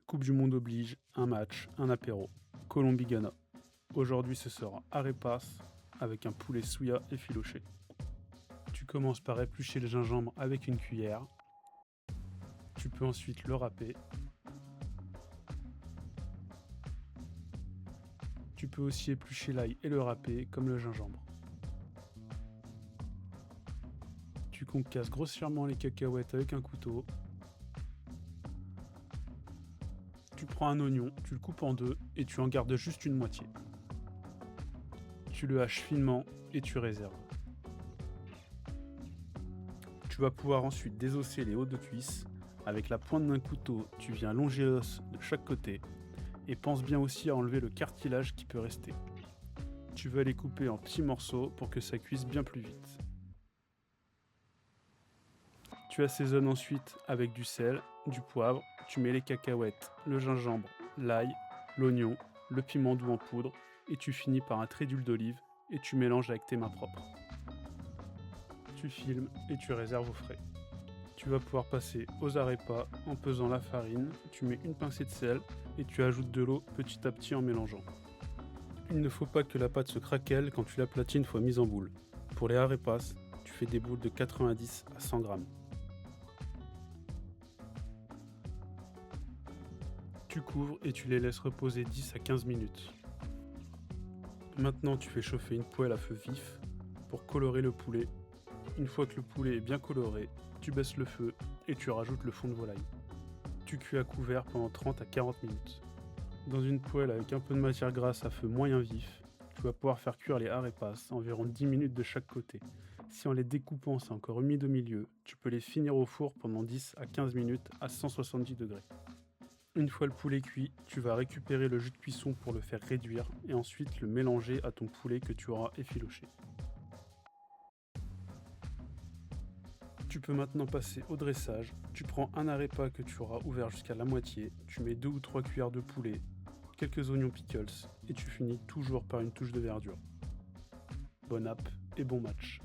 Coupe du monde oblige, un match, un apéro. Colombie-Ghana. Aujourd'hui ce sera arepas avec un poulet souya effiloché. Tu commences par éplucher le gingembre avec une cuillère. Tu peux ensuite le râper. Tu peux aussi éplucher l'ail et le râper comme le gingembre. Tu concasses grossièrement les cacahuètes avec un couteau. Tu prends un oignon, tu le coupes en deux et tu en gardes juste une moitié. Tu le haches finement et tu réserves. Tu vas pouvoir ensuite désosser les os de cuisse. Avec la pointe d'un couteau, tu viens longer l'os de chaque côté et pense bien aussi à enlever le cartilage qui peut rester. Tu vas les couper en petits morceaux pour que ça cuise bien plus vite. Tu assaisonnes ensuite avec du sel, du poivre, tu mets les cacahuètes, le gingembre, l'ail, l'oignon, le piment doux en poudre et tu finis par un trait d'huile d'olive et tu mélanges avec tes mains propres. Tu filmes et tu réserves au frais. Tu vas pouvoir passer aux arepas en pesant la farine, tu mets une pincée de sel et tu ajoutes de l'eau petit à petit en mélangeant. Il ne faut pas que la pâte se craquelle quand tu l'aplatis une fois mise en boule. Pour les arepas, tu fais des boules de 90 à 100 grammes. Tu couvres et tu les laisses reposer 10 à 15 minutes. Maintenant, tu fais chauffer une poêle à feu vif pour colorer le poulet. Une fois que le poulet est bien coloré, tu baisses le feu et tu rajoutes le fond de volaille. Tu cuis à couvert pendant 30 à 40 minutes. Dans une poêle avec un peu de matière grasse à feu moyen vif, tu vas pouvoir faire cuire les arepas environ 10 minutes de chaque côté. Si en les découpant c'est encore humide au milieu, tu peux les finir au four pendant 10 à 15 minutes à 170 degrés. Une fois le poulet cuit, tu vas récupérer le jus de cuisson pour le faire réduire et ensuite le mélanger à ton poulet que tu auras effiloché. Tu peux maintenant passer au dressage. Tu prends un arepa que tu auras ouvert jusqu'à la moitié, tu mets 2 ou 3 cuillères de poulet, quelques oignons pickles et tu finis toujours par une touche de verdure. Bonne app et bon match.